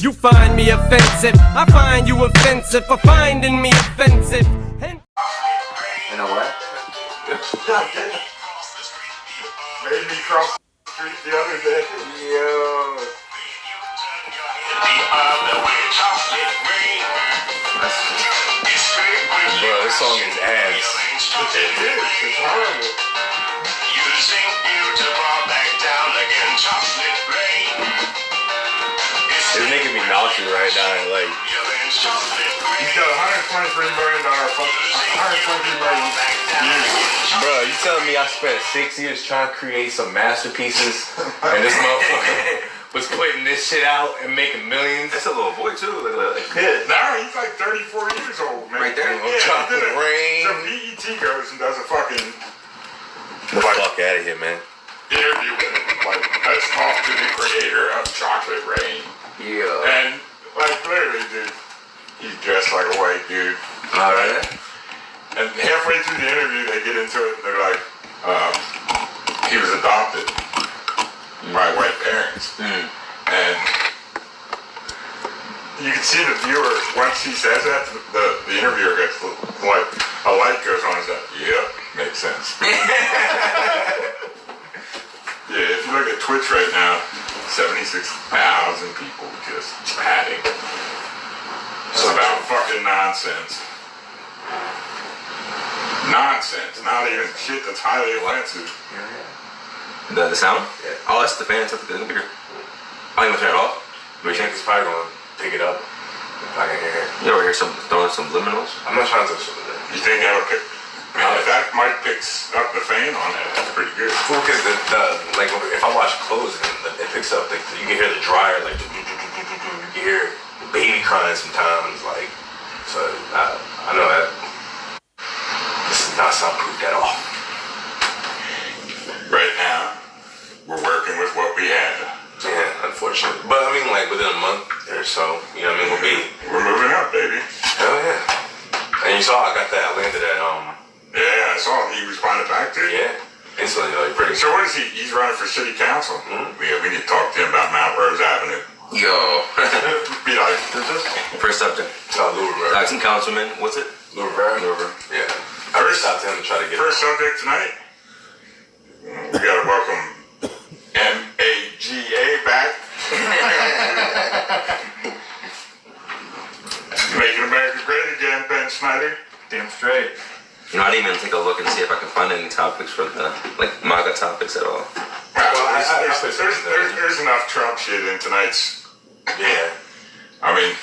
You find me offensive, I find you offensive for finding me offensive. And you know what? Made me cross the street the other day. Yo. Bro, this song is ass. It is. It's horrible. Using you to fall back down again, chocolate rain. It's making me nauseous right now. Like, He's got $123 million views. bro, you telling me I spent 6 years trying to create some masterpieces, and this motherfucker was putting this shit out and making millions? That's a little boy too. Like Yeah. Nah, he's like 34 years old, man. Right there? Yeah, Chocolate he did it. Rain. So BET goes and does a fucking The fuck out of here, man. interview with him. Like, let's talk to the creator of Chocolate Rain. yeah. And, like, literally, dude, he's dressed like a white dude. All right. And halfway through the interview, they get into it, and they're like, he was adopted by white parents. And you can see the viewer, once he says that, the interviewer gets, like, a light goes on and says, yep, makes sense. Yeah, if you look at Twitch right now, 76,000 people just chatting. It's about fucking nonsense. Nonsense, not even shit that's highly offensive. The sound? Yeah. Oh, that's the fans. That's the bigger. I don't even turn it off. But you think it's probably gonna pick it up if I can hear it. You ever hear some throwing some liminals? I'm not trying to touch it. You think that would pick? I mean, if that mic picks up the fan on it, that's pretty good. Cool, because like if I watch clothes, it picks up. You can hear the dryer, like you can hear the baby crying sometimes. Like, so I know that this is not soundproof at all. Right now, we're working with what we have. Yeah, unfortunately. But I mean, like within a month or so, you know what I mean, We're moving up, baby. hell yeah. And you saw I got that. I landed at Yeah, I saw him. He responded back to you. yeah, instantly, like pretty. So what is he? He's running for city council. Yeah, we need to talk to him about Mount Rose Avenue. Yo. Be like, First subject. Lou Rivera. Acting councilman. What's it? Lou Rivera. Yeah. I reached out to him to try to get first subject tonight. We gotta welcome MAGA back. Making America great again, Ben Snyder. Damn straight. You know, I didn't even take a look and see if I can find any topics for the MAGA topics at all. There's enough Trump shit in tonight's. Yeah. I mean,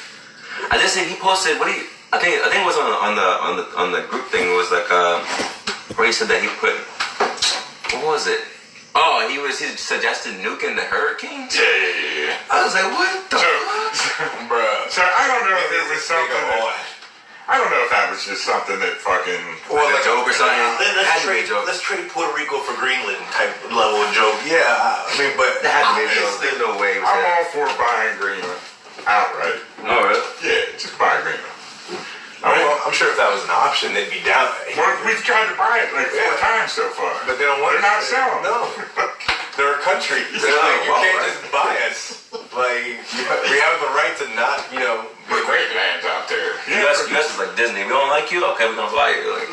I just think he posted. I think it was on the group thing. It was like where he said that he put. What was it? Oh, he suggested nuking the hurricanes. yeah. I was like, what the Bruh. So I don't know if it was something. I don't know if that was just something that fucking. Or like a joke or something. Let's trade Puerto Rico for Greenland type level of joke. Yeah, I mean, but That had to be a joke. There's no way. It was I'm that. all for buying Greenland outright. Oh, really? Yeah, just buy Greenland. I'm sure if that was an option, they'd be down. Well, we've tried to buy it like 4 times so far. But they don't want They're not selling. No. They're a country. They're like, you can't just buy us. Like, we have the right to not, There's great lands out there. US is like Disney. We don't like you? Okay, we're gonna buy you. Like,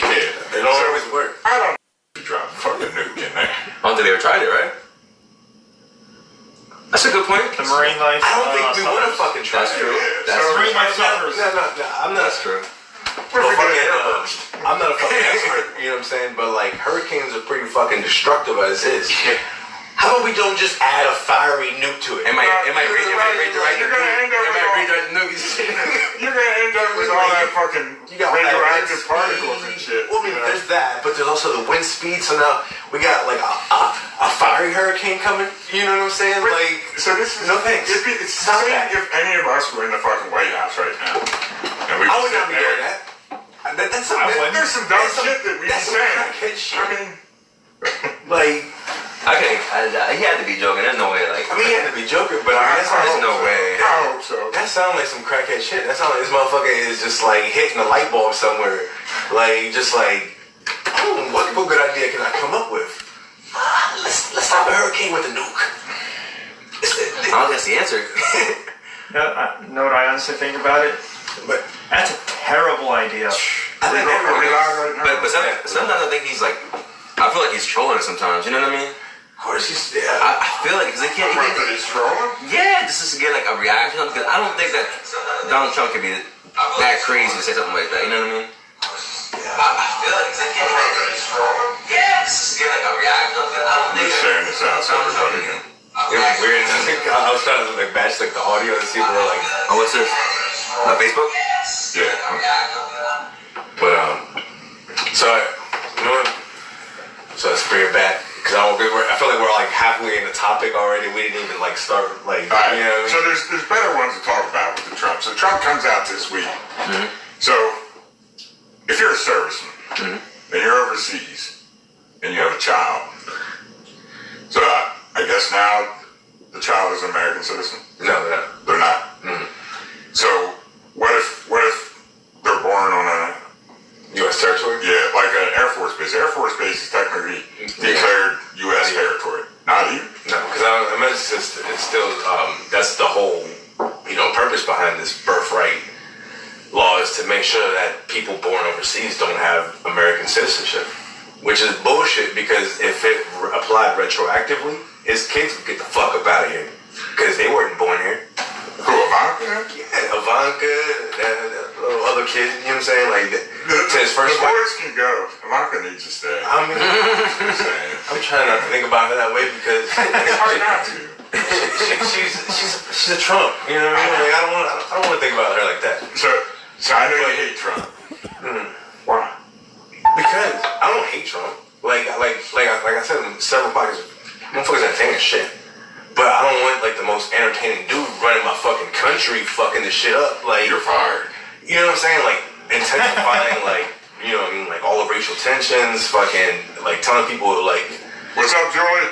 Yeah. They don't always work. I don't know if you drop a fucking nuke in there. I don't think they ever tried it, right? That's a good point. The marine life. I don't think we would have fucking tried. That's true. Yeah, That's so true. marine life suffers. No, I'm not. That's true. I'm not a fucking expert, you know what I'm saying? But like, hurricanes are pretty fucking destructive as is. How about we don't just add a fiery nuke to it? It might redirect You're gonna end up the nuke. You're gonna end up with all that fucking radioactive particles and shit. Well, I mean, there's that, but there's also the wind speed. So now we got like a fiery hurricane coming. You know what I'm saying? But, like, so this is no thanks. It's the same if any of us were in the fucking White House right now. And we I would not be doing that. That's some, there's some dumb shit that we be that's some saying. crackhead shit. I mean, like, He had to be joking. There's no way. Like, he had to be joking, but I mean, that's there's no way. I hope so. That sounds like some crackhead shit. That sounds like this motherfucker is just like hitting a light bulb somewhere. Like, just like, what good idea can I come up with? Let's stop a hurricane with a nuke. don't think that's the answer. Know what I honestly think about it? But That's a terrible idea. I think Are we live right now? But sometimes I think he's like, I feel like he's trolling sometimes. You know what I mean? of course he's I feel like because he can't. That he's trolling? Yeah, just to get like a reaction. Because I don't think that Donald Trump could be that crazy to say something like that. You know what I mean? I feel like they can't. Yeah, just to get like a reaction. I don't I'm think just sharing this out so everybody can. It was weird. I was trying to like match like the audio and see if we're like. Oh, what's this? Facebook? Yeah. But so you know what? So let's bring it back because I feel like we're like halfway in the topic already. We didn't even like start like. All right. You know what I mean? So there's better ones to talk about with the Trump. So Trump comes out this week. Mm-hmm. So if you're a serviceman and you're overseas and you have a child, so I guess now the child is an American citizen. No, no. They're not. So what if they're born on a U.S. territory. yeah, like an Air Force base? Air Force base is technically declared U.S. territory. Not even. No, because I imagine it's still that's the whole purpose behind this birthright law is to make sure that people born overseas don't have American citizenship, which is bullshit because if it applied retroactively, his kids would get the fuck up out of here because they weren't born here. Who, Ivanka? Yeah, Ivanka, that little other kid, you know what I'm saying? Like, to his first The wife. boys can go. Ivanka needs to stay. I mean, Just saying. I'm trying not to think about her that way because It's hard not to. she's a Trump, you know what I mean? Like, I don't want to think about her like that. So I know you hate Trump. Why? Because I don't hate Trump. Like I said in several podcasts, motherfuckers entertaining shit. But I don't want like the most entertaining dude running my fucking country fucking this shit up. Like You're fired. you know what I'm saying? Like intensifying like you know what I mean, like all the racial tensions, fucking like telling people like What's up, Julie?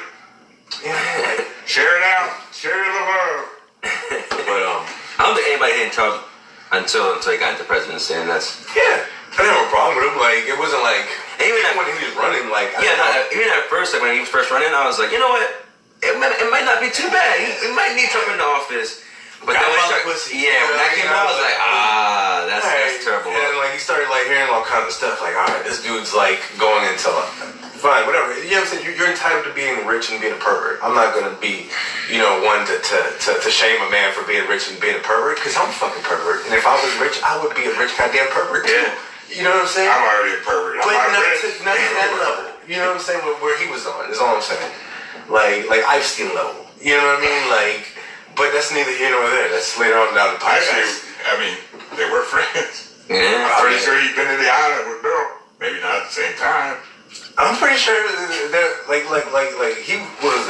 yeah, like, Share it out. Share the love. but I don't think anybody hated Trump until he got into presidency, and that's yeah. I didn't have a problem with him. Like it wasn't like even when he was running. Like even at first, like when he was first running, I was like, you know what? It might not be too bad. He might need Trump in the office. But then when that came out, I was like, that's terrible. And like you started like hearing all kinds of stuff. Like, all right, this dude's like going into like, fine, whatever. You know what I'm saying? You're entitled to being rich and being a pervert. I'm not gonna be, one to shame a man for being rich and being a pervert because I'm a fucking pervert. And if I was rich, I would be a rich goddamn pervert too. Yeah. You know what I'm saying? I'm already a pervert. But I'm not rich. to that level. You know what I'm saying? Where he was on is all I'm saying. Like Epstein level. You know what I mean? Like, but that's neither here nor there. That's later on down the podcast. Actually, I mean, they were friends. yeah. I'm pretty sure he'd been to the island with Bill. Maybe not at the same time. I'm pretty sure that like he was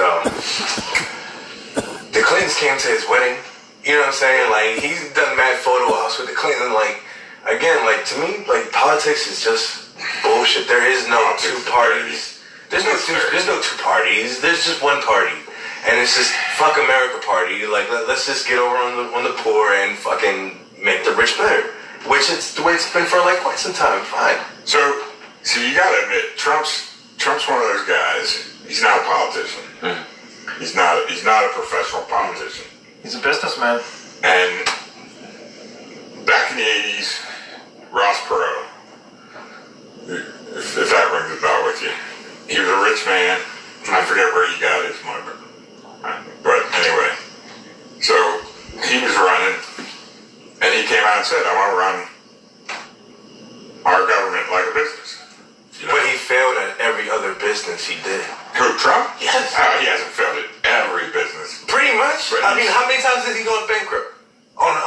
the Clintons came to his wedding. You know what I'm saying? Like he's done mad photo ops with the Clintons. Like again, like to me, like politics is just bullshit. There is no two parties. There's no two parties. There's just one party, and it's just fuck America party. Like let's just get over on the poor and fucking make the rich better. Which it's the way it's been for like quite some time. Fine. So you gotta admit, Trump's one of those guys. He's not a politician. He's not a professional politician. He's a businessman. And back in the 80s, Ross Perot, if that rings a bell with you, he was a rich man. I forget where he got his money, but anyway, so he was running, and he came out and said, "I want to run our government like a business." But he failed at every other business he did. Who, Trump? Yes. He hasn't failed at every business. Pretty much. I mean, how many times has he gone bankrupt on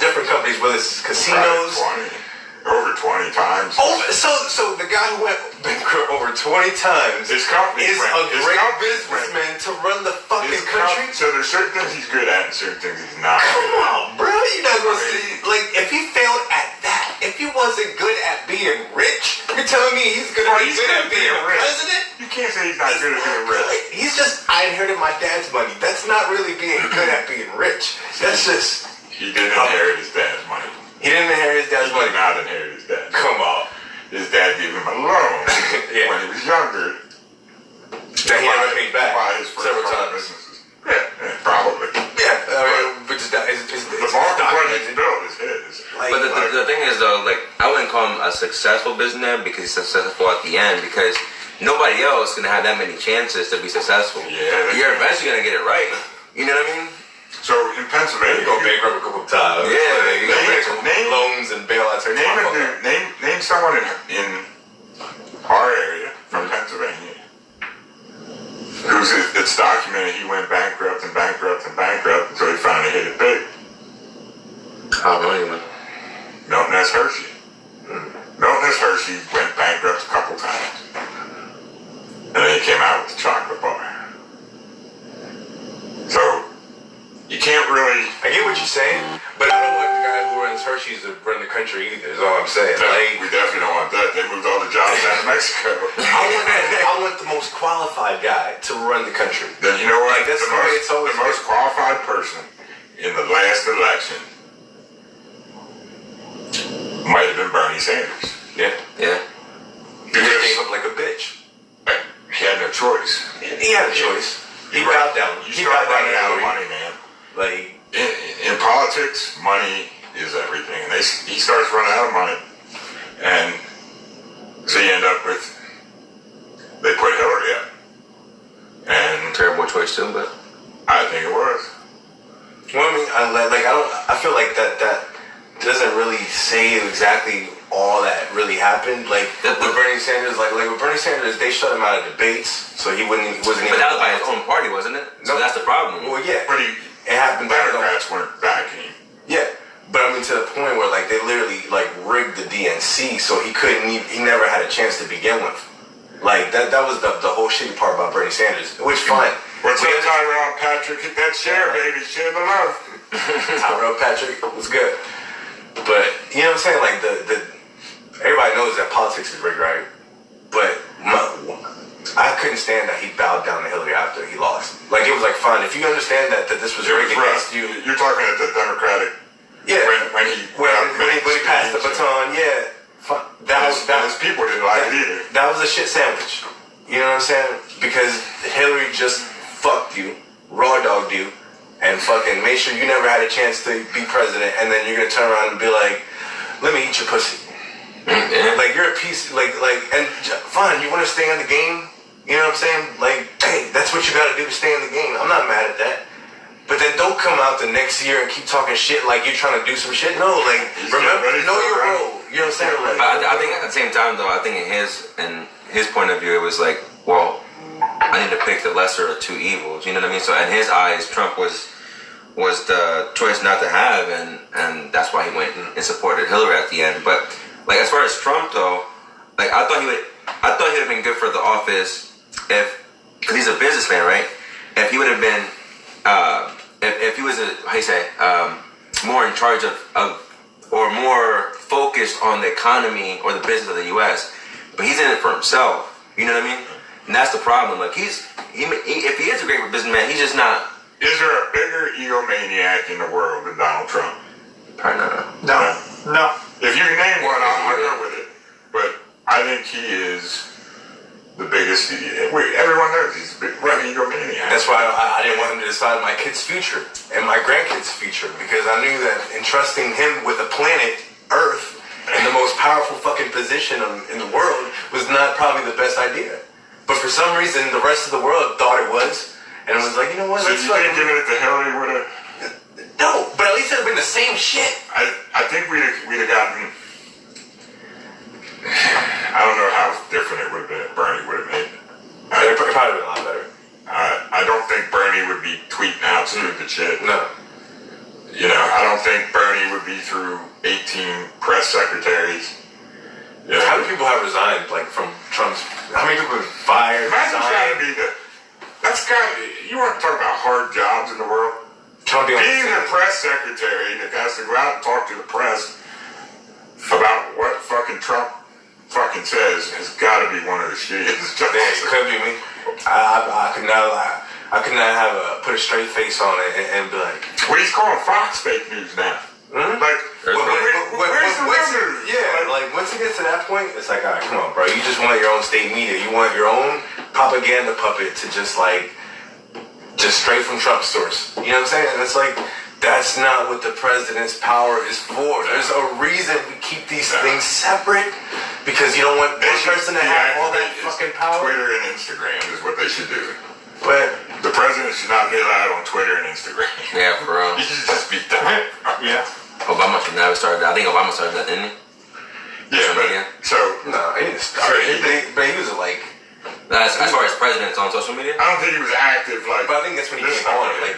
different companies, whether it's casinos? Over 20 times. Oh, so the guy who went bankrupt over 20 times His company is went- a his great company businessman to run the fucking His country. So there's certain things he's good at and certain things he's not Come good at. on, bro. You're not gonna see like if he failed at that. If he wasn't good at being rich, you're telling me he's gonna be good at being president? You can't say he's not good at being rich. He's just, I inherited my dad's money. That's not really being good at being rich. That's just, He didn't inherit his dad's money. he didn't inherit his dad's He money. did not inherit his dad's money. Come on. His dad gave him a loan Yeah. when he was younger. That he never paid back to buy his first several couple times. businesses. Yeah, probably. though, like, I wouldn't call him a successful businessman because he's successful at the end, because nobody else gonna have that many chances to be successful. Yeah. You're eventually gonna get it right. You know what I mean? So in Pennsylvania, You go bankrupt a couple of times. Yeah, You got name- loans and bailouts. name someone in our area from Pennsylvania who's it's documented he went bankrupt and bankrupt and bankrupt until he finally hit it big. I don't know anyone. Milton S. Hershey. Milton S. Hershey went bankrupt a couple times. And then he came out with the chocolate bar. So, you can't really... I get what you're saying, but I don't want the guy who runs Hershey's to run the country either, is all I'm saying. we definitely don't want that. They moved all the jobs out of Mexico. I want the most qualified guy to run the country. Then you know what? Like, that's the the way it's always most qualified person in the last election might have been Bernie Sanders. Yeah. Yeah. He just gave up like a bitch. He had no choice. He had a choice. He bowed down. You He start bowed down running to out of Hillary. money, man. Like, In politics, money is everything. And he starts running out of money. And so you end up with, they put Hillary up. And Terrible choice too, but I think it was. well, I mean, I feel like that doesn't really say exactly all that really happened. Like with Bernie Sanders, like with Bernie Sanders, they shut him out of debates, so he wasn't but even. that was by his own party, wasn't it? So No. that's the problem. Well, yeah, But it happened by his own. Democrats weren't backing him. Yeah, but I mean to the point where like they literally like rigged the DNC, so he couldn't. He never had a chance to begin with. Like that was the whole shitty part about Bernie Sanders, which fine. What's up, Tyrone Patrick? Hit that share, baby. Share the love. Tyrell Patrick was good, but you know what I'm saying? Like the everybody knows that politics is rigged, right? But I couldn't stand that he bowed down to Hillary after he lost. Like it was like fine if you understand that this was It was rigged rough. against you. You're talking at the Democratic. Yeah, When he passed the baton, yeah. That his people didn't like it either. That was a shit sandwich. You know what I'm saying? Because Hillary just fucked you, raw dogged you, and fucking made sure you never had a chance to be president, and then you're gonna turn around and be like, let me eat your pussy. Yeah. Like you're a piece, and fine, you want to stay in the game. You know what I'm saying? Like, hey, that's what you got to do to stay in the game. I'm not mad at that. But then don't come out the next year and keep talking shit like you're trying to do some shit. No, like remember, know your role. You know what I'm saying? Like, But I think at the same time, though, I think in his point of view, it was like, well, I need to pick the lesser of two evils. You know what I mean? So in his eyes, Trump was the choice not to have, and that's why he went and supported Hillary at the end. But like as far as Trump, though, like I thought he'd have been good for the office because he's a businessman, right? If he would have been, if he was more in charge of or more focused on the economy or the business of the U.S., but he's in it for himself. You know what I mean? And that's the problem. Like if he is a great businessman, he's just not. Is there a bigger egomaniac in the world than Donald Trump? Probably not. No. If you can name one, I'll go with it. But I think he is the biggest. Everyone knows he's a big egomaniac. that's why I didn't want him to decide my kid's future and my grandkids' future, because I knew that entrusting him with a planet, Earth, and the most powerful fucking position in the world was not probably the best idea. But for some reason, the rest of the world thought it was, and it was like, you know what? So Let's you think fucking giving it to Hillary would have? no. But at least it'd have been the same shit. I think we'd have gotten. I don't know how different it would have been if Bernie would have made it. It'd probably been a lot better. I don't think Bernie would be tweeting out stupid shit. No. You know, I don't think Bernie would be through 18 press secretaries. You know, How many people have resigned, like, from Trump's? How many people have been fired, imagine trying to resigned? be you want to talk about hard jobs in the world? Trying to be on Being the the press secretary that has to go out and talk to the press about what fucking Trump fucking says has got to be one of the shittiest jobs. Yeah, it could be me. I could not have put a straight face on it and be like, Well, he's calling Fox fake news now. hmm? Like, where's the real news? Like once it gets to that point, it's like, all right, come on, bro. You just want your own state media. You want your own propaganda puppet to just straight from Trump's source. You know what I'm saying? And it's like, that's not what the president's power is for. There's a reason we keep these things separate, because you don't want one person to have all that fucking power. Twitter and Instagram is what they should do. But The president should not be allowed on Twitter and Instagram. Yeah, for real. He should just be done. Yeah. Obama should never started that. I think Obama started that, didn't he? Yeah, Social but media? so no, he didn't start. But he was like. That's as far as presidents on social media. I don't think he was active like. But I think that's when he this came on. time.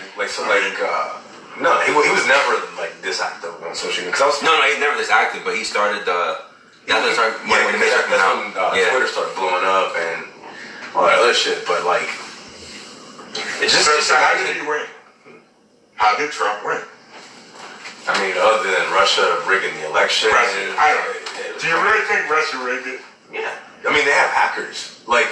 No, he was never like this active on social media. Cause I was No, he's never this active, but he started the. That's when it started. yeah, When because the that's when Twitter started blowing up and all that other shit. But like, it's just So how did imagine. he win? How did Trump win? I mean, other than Russia rigging the election. I don't. Do you really think Russia rigged it? Yeah, I mean they have hackers like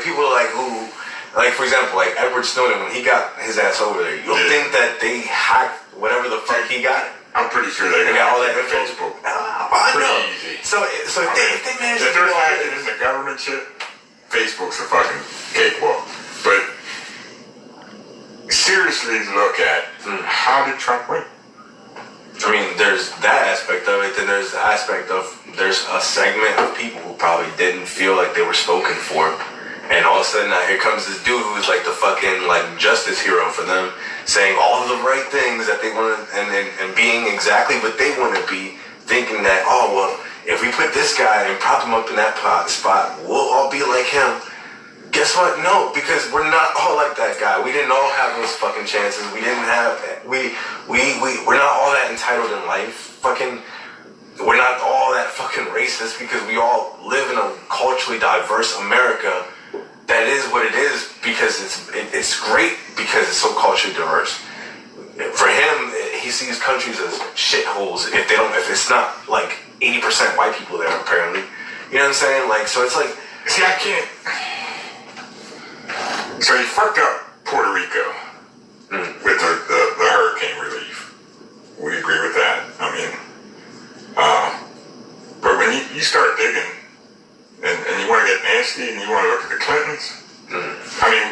people like who, like for example, like Edward Snowden when he got his ass over there. You don't think that they hacked whatever the fuck he got? I'm pretty sure they got all that on info. Facebook. I know. Pretty easy. So if they manage to If do they're all hacking in this, the government shit, Facebook's a fucking cakewalk. But seriously, look at how did Trump win? I mean, there's that aspect of it. Then there's the aspect of there's a segment of people who probably didn't feel like they were spoken for, and all of a sudden now here comes this dude who's like the fucking like justice hero for them, saying all of the right things that they want and being exactly what they want to be, thinking that oh well if we put this guy and prop him up in that spot, we'll all be like him. Guess what? No, because we're not all like that guy. We didn't all have those fucking chances. We didn't have we're not all that entitled in life. We're not all that fucking racist because we all live in a culturally diverse America that is what it is because it's great because it's so culturally diverse. For him, he sees countries as shitholes if it's not like 80% white people there apparently. You know what I'm saying? Like so it's like See, I can't. So he fucked up Puerto Rico with the hurricane relief. We agree with that. I mean, but when you start digging and you want to get nasty and you want to look at the Clintons, I mean,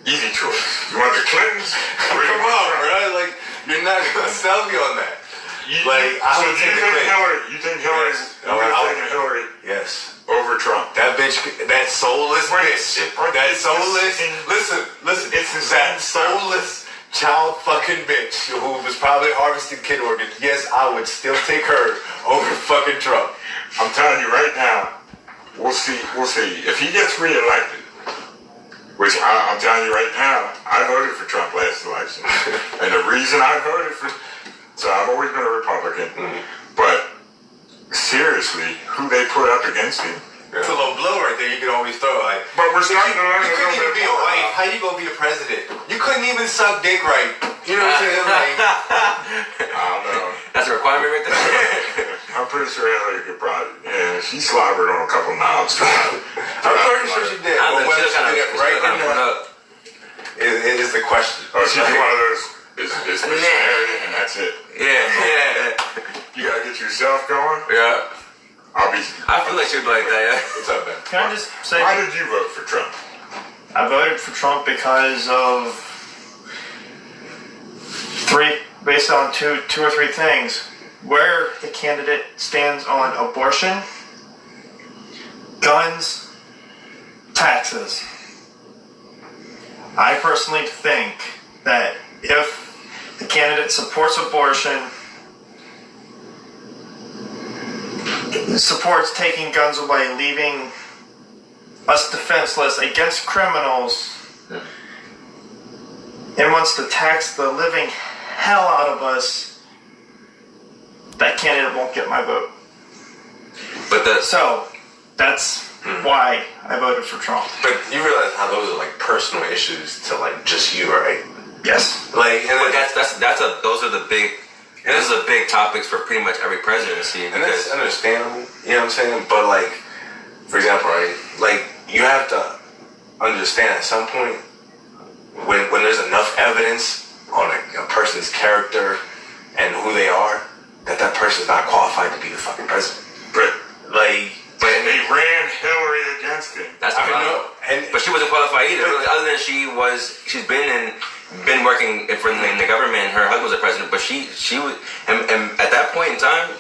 easy choice. You want the Clintons? Or you come want on, Trump? bro. Like you're not gonna sell me on that. I So would do take you the think Clintons. Hillary? You think Hillary? Yes. You would have taken Hillary Yes. over Trump? That bitch, that soulless Right. bitch, Right. that It's soulless, insane. listen, It's that insane. soulless child fucking bitch who was probably harvesting kid organs. Yes, I would still take her over fucking Trump. I'm telling you right now, we'll see. If he gets reelected, which I'm telling you right now, I voted for Trump last election. And the reason I voted for, so I've always been a Republican, but seriously, who they put up against him? It's a little blow right there you can always throw. Like, But we're starting to learn you a couldn't little even bit be a more. wife. How you gonna be a president? You couldn't even suck dick right. You know what I'm saying? Like, I don't know. That's a requirement right there. I'm pretty sure Hillary could probably, yeah, she slobbered on a couple knobs. I'm pretty sure she did. I But know, whether she she did it right or kind of put not up. is the question. Oh, she's one of those, it's missionary and that's it. Yeah. You gotta get yourself going. Yeah. I feel like she'd be like that, yeah. What's up, man? Can I just say, Why did you vote for Trump? I voted for Trump because of based on two or three things. Where the candidate stands on abortion, guns, taxes. I personally think that if the candidate supports abortion, supports taking guns away, leaving us defenseless against criminals, and wants to tax the living hell out of us, that candidate won't get my vote. But So, that's why I voted for Trump. But you realize how those are like personal issues to like just you, right? Yes. Like, and but those are the big. Those are the big topics for pretty much every presidency. and that's understandable. You know what I'm saying? But like, for example, right? Like you have to understand at some point when there's enough evidence on a person's character and who they are that person's not qualified to be the fucking president. But But they ran Hillary against him. That's the I problem. know, But she wasn't qualified either. Really, other than she's been been working in the government. Her husband was a president, but she was, and at that point in time,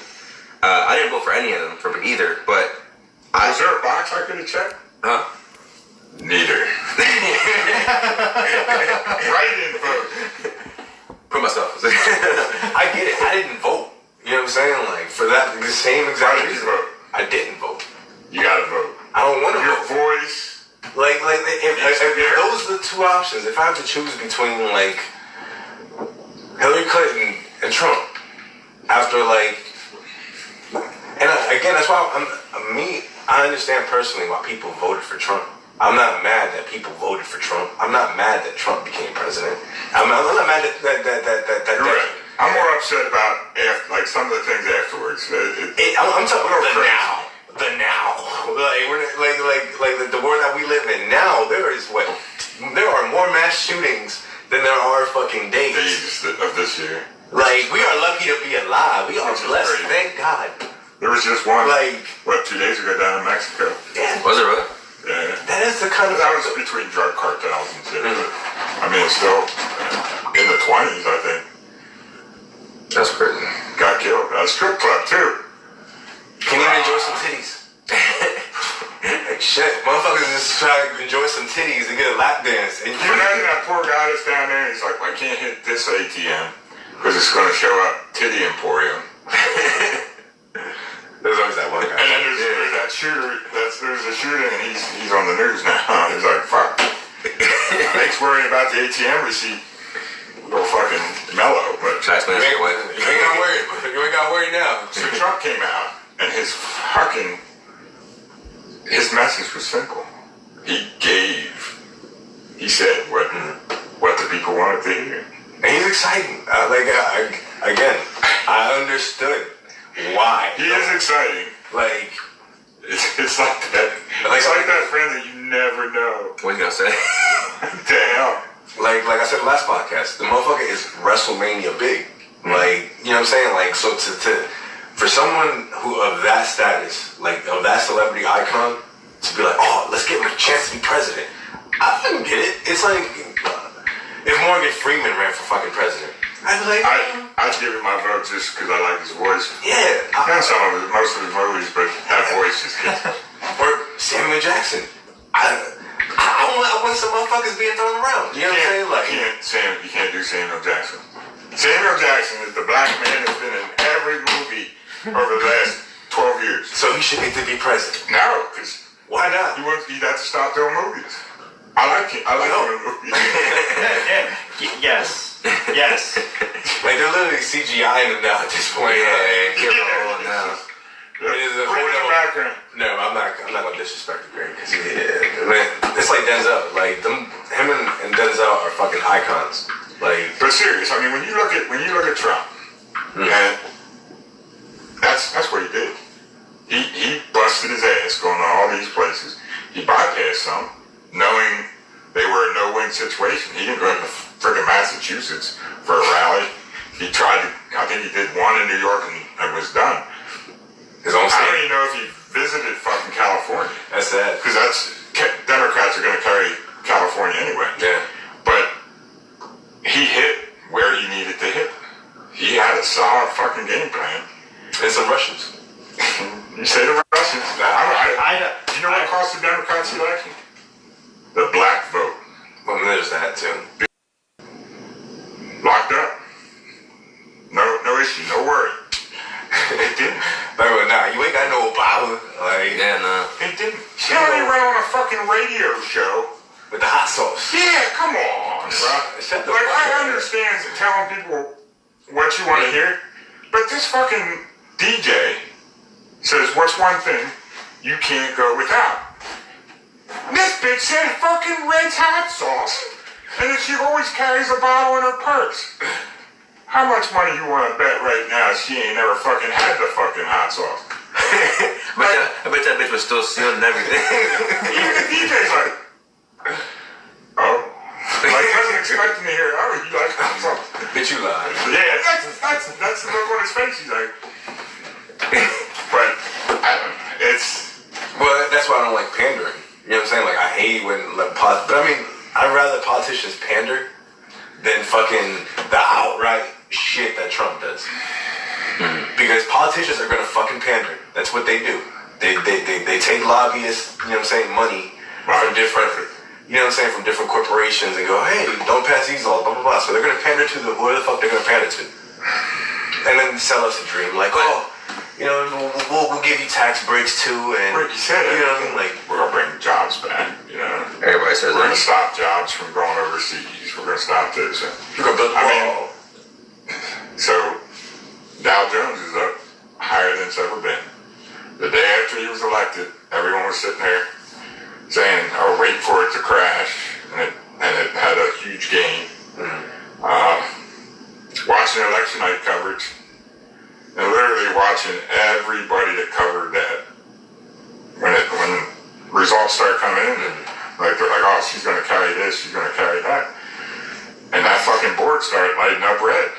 I didn't vote for any of them for either. But Was there a box I could have checked? huh? Neither. Right in vote. For myself. I get it. I didn't vote. You know what I'm saying? Like, for that, the same Why exact did you reason. vote? I didn't vote. You gotta vote. I don't want to Your vote. voice. Like if those are the two options, if I have to choose between, like, Hillary Clinton and Trump, after, like, and again, that's why I understand personally why people voted for Trump. I'm not mad that people voted for Trump. I'm not mad that Trump became president. I'm not mad that You're right. I'm more upset about like some of the things afterwards. I'm talking about the now. Like the world that we live in now. There are more mass shootings than there are fucking days of this year. Like, we are lucky to be alive. We are Which is blessed. crazy. Thank God. There was just one, Like, 2 days ago down in Mexico. yeah, Was it really? Yeah. that is the kind of. That was between drug cartels and shit. But, I mean, it's still in the 20s, I think. That's crazy. Got killed. A strip club, too. Can you enjoy some titties? Like, shit, motherfuckers just try to enjoy some titties and get a lap dance. And Can you imagine that poor guy that's down there? He's like, I can't hit this ATM because it's going to show up Titty Emporium. There's always that one guy. And then there's that shooter. There's a shooting, and he's on the news now. He's like, fuck. Thanks worrying about the ATM receipt. Go fucking mellow, but Should I explain this? You ain't got to worry. You ain't got to worry now. so Trump came out, and his message was simple. He said what the people wanted to hear. And he's exciting. Again, I understood why. He is exciting. Like, It's like that. It's like that friend that you never know. What you gonna say? Damn. like I said last podcast, the motherfucker is WrestleMania big. Like, you know what I'm saying? Like, so for someone who of that status, like of that celebrity icon, to be like, oh, let's give him a chance to be president. I didn't get it. It's like if Morgan Freeman ran for fucking president, I'd be like, I'd give him my vote just because I like his voice. yeah. And most of his movies, but that voice just gets. Or Samuel Jackson. I want some motherfuckers being thrown around. You know what I'm saying? Like, You can't do Samuel Jackson. Samuel Jackson is the black man that's been in every movie over the last 12 years. so he should get to be president. No, because Why not? he'd have to stop doing movies. I like doing movies. Yes. Yes. Like, they're literally CGIing him now at this point. Yeah, now. It is a Put it in the background. No, I'm not gonna disrespect the great because it's like Denzel. Like him and Denzel are fucking icons. Like, But serious, I mean, when you look at Trump, and that's what he did. He busted his ass going to all these places. He bypassed some, knowing they were a no-win situation. He didn't go to friggin' Massachusetts for a rally. He tried to. I think he did one in New York and was done. his own I don't state. even know if he visited fucking California. That's sad. Because Democrats are going to carry California anyway. Yeah. But he hit where he needed to hit. He had a solid fucking game plan. And some Russians. You say the Russians. You know what cost the Democrats the election? The black vote. Well, there's that too. Locked up. No issue. No worry. It didn't. Like, well, nah, you ain't got no Obama. Like, Yeah, no. It didn't. He only went on a fucking radio show. with the hot sauce. Yeah, come on, bro. Shut the Like, fuck I up. understand telling people what you want to hear, but this fucking DJ says, what's one thing you can't go without? And this bitch said fucking Red's hot sauce, and that she always carries a bottle in her purse. How much money you want to bet right now she ain't never fucking had the fucking hot sauce? I bet that bitch was still sealed and everything. Even the DJ's like, oh. Like, I wasn't expecting to hear, oh, you like hot sauce. Bitch, you lied. Yeah, that's the look on his face. He's like, but it's. Well, that's why I don't like pandering. You know what I'm saying? Like, I hate when, but I mean, I'd rather politicians pander outright shit that Trump does. Because politicians are gonna fucking pander. That's what they do. They take lobbyists, you know what I'm saying, money from different, you know what I'm saying, from different corporations and go, hey, don't pass these laws, blah blah blah. So they're gonna pander to whoever the fuck they're gonna pander to, and then sell us a dream like, oh, you know, we'll give you tax breaks too, and But you said it. you know what I mean, like We're gonna bring jobs back. You know, Everybody says we're gonna that. stop jobs from going overseas. We're gonna stop this. you're gonna build a wall. So Dow Jones is up higher than it's ever been. The day after he was elected, everyone was sitting there saying, "Oh, wait for it to crash," and it had a huge gain. Watching election night coverage, and literally watching everybody that covered that when results start coming in, and like they're like, "Oh, she's gonna carry this, she's gonna carry that," and that fucking board started lighting up red.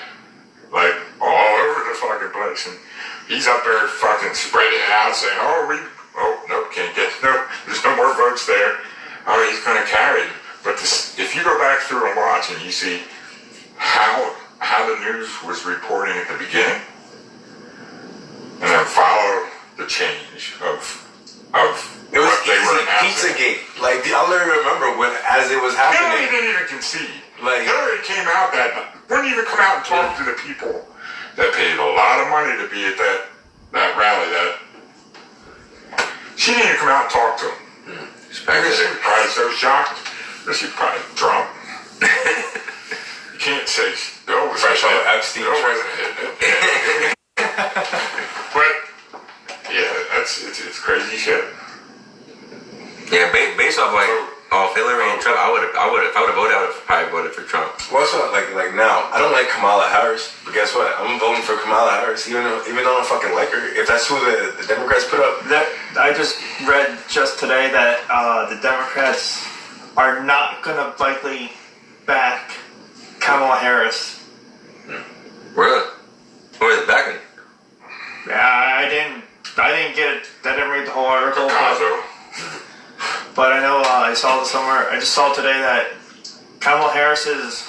Like all over the fucking place, and he's up there fucking spreading it out, saying, nope, can't get, there's no more votes there. Oh, he's gonna carry. But if you go back through and watch, and you see how the news was reporting at the beginning, and then follow the change of It was what they were easy. announcing. Pizzagate. Like I literally remember when as it was Hillary happening. didn't even concede. Like- Hillary came out wouldn't even come out and talk to the people that paid a lot of money to be at that rally. She didn't even come out and talk to them. Because she was probably so shocked that she's probably drunk. You can't say Bill was Fresh hitting off it. Epstein. Bill wasn't hitting it. But yeah, it's crazy shit. Yeah, based off like off Hillary and Trump, I would have if I would have voted, I would have probably voted for Trump. Well, so like now, I don't like Kamala Harris, but guess what? I'm voting for Kamala Harris, even though I don't fucking like her. If that's who the Democrats put up, That I just read just today that the Democrats are not gonna likely back Kamala Harris. Really? Who is it backing? Yeah, I didn't get it. I didn't read the whole article, but I know I saw this somewhere. I just saw today that Kamala Harris is.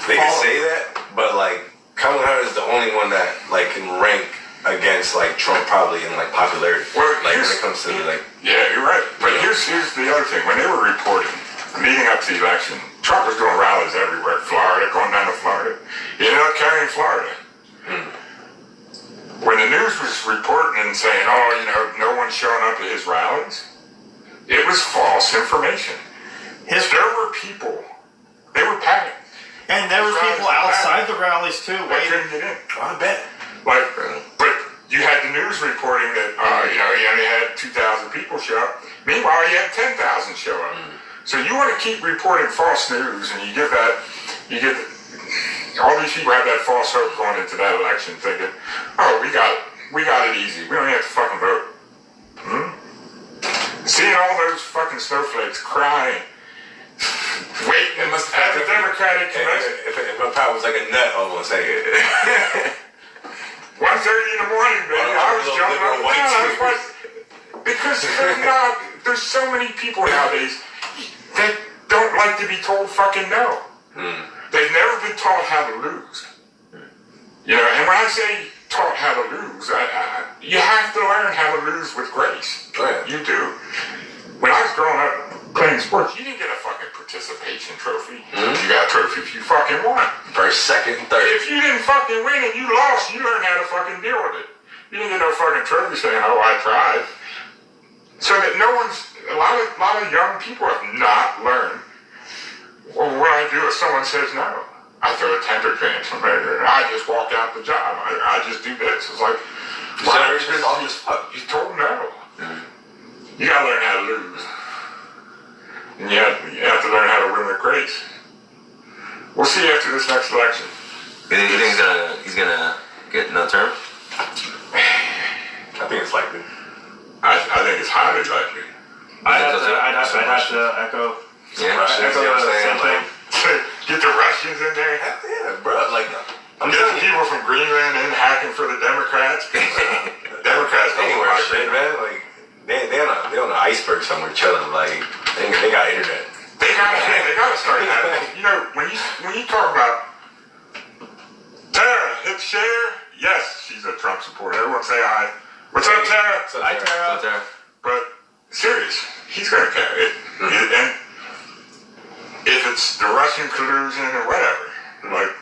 they can say that, but like Kamala Harris is the only one that like can rank against like Trump probably in like popularity. Well, Like when it comes to like Yeah, you're right. But here's the other thing. When they were reporting, leading up to the election, Trump was doing rallies everywhere. Florida, going down to Florida. He ended up carrying Florida. When the news was reporting and saying, no one's showing up at his rallies, it was false information. There were people, they were packed. And there were people outside the rallies too. They Waiting. couldn't get in. I bet. But you had the news reporting that, he only had 2,000 people show up. Meanwhile, you had 10,000 show up. So you want to keep reporting false news, and you get all these people have that false hope going into that election, thinking, "Oh, we got it easy. We don't have to fucking vote." Seeing all those fucking snowflakes crying, waiting at the Democratic convention. If my pal was like a nut almost, like 1:30 in the morning, baby. I was jumping up and down. Because there's so many people nowadays that don't like to be told fucking no. They've never been taught how to lose. And when I say taught how to lose, you have to learn how to lose with grace. Yeah. You do. When I was growing up playing sports, you didn't get a fucking participation trophy. You got a trophy if you fucking won. first, second, third. If you didn't fucking win and you lost, you learned how to fucking deal with it. You didn't get no fucking trophy saying, "Oh, I tried." So that a lot of young people have not learned. Well, what I do if someone says no, I throw a temper tantrum. I just walk out the job. I just do this. It's like, you told no. You gotta learn how to lose. And you have to learn how to win with grace. We'll see after this next election. You think he's gonna get another term? I think it's likely. I think it's highly likely. I'd have to echo. Yeah. Russians, you know what I'm saying? Like, Get the Russians in there. yeah, bro. Like, I'm Get telling the you. people from Greenland in hacking for the Democrats. Democrats don't Anywhere, like shit, it. man. Like, they on an iceberg somewhere chilling. Like, they got internet. They gotta start having. When you talk about Cher, yes, she's a Trump supporter. Everyone say hi. What's up, Tara? Hi, Tara. So there. But serious, he's gonna carry it. And if it's the Russian collusion or whatever, like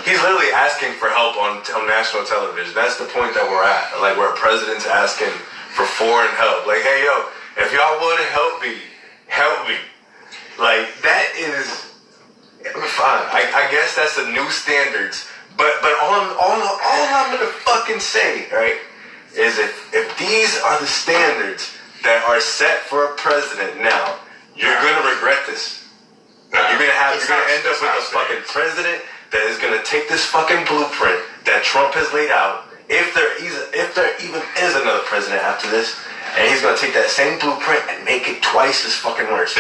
He's literally asking for help on national television. That's the point that we're at. Like, where a president's asking for foreign help. Like, hey, yo, if y'all want to help me, help me. Like, that is fine. I guess that's the new standards. But all I'm gonna fucking say, right, is if these are the standards that are set for a president now, you're gonna regret this. You're gonna end up with a fucking president that is gonna take this fucking blueprint that Trump has laid out. If there even is another president after this, and he's gonna take that same blueprint and make it twice as fucking worse.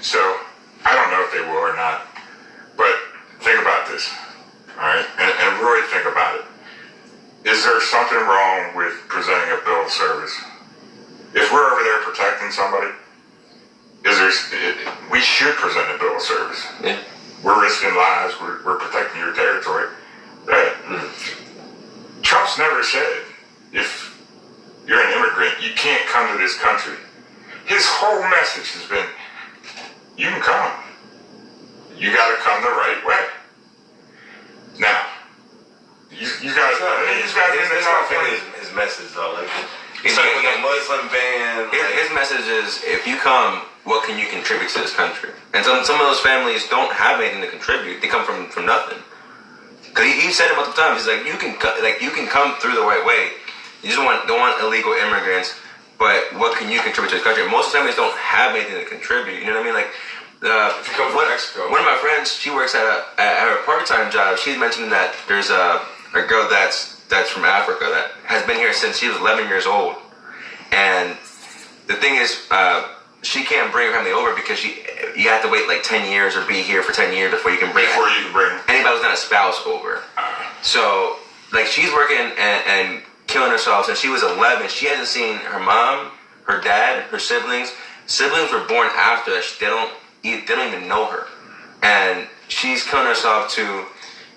So, I don't know if they will or not, but think about this, all right? And really think about it. Is there something wrong with presenting a bill of service? If we're over there protecting somebody, we should present a bill of service. Yeah. We're risking lives. We're protecting your territory. Right? Trump's never said, if you're an immigrant, you can't come to this country. His whole message has been, you can come. You got to come the right way. Now, you guys, his message though, like he's like with a Muslim ban. His message is, if you come, what can you contribute to this country? And some of those families don't have anything to contribute. They come from nothing. Cause he said it multiple times. He's like, you can come through the right way. You just don't want illegal immigrants. But what can you contribute to this country? Most families don't have anything to contribute. You know what I mean? Like, If you come from Mexico. One of my friends, she works at her part-time job. She's mentioning that there's a girl that's from Africa that has been here since she was 11 years old. And the thing is, she can't bring her family over because you have to wait like 10 years or be here for 10 years before you can bring anybody who's not a spouse over. So, like, she's working and killing herself since she was 11. She hasn't seen her mom, her dad, her siblings. Siblings were born after that. They don't even know her. And she's killing herself to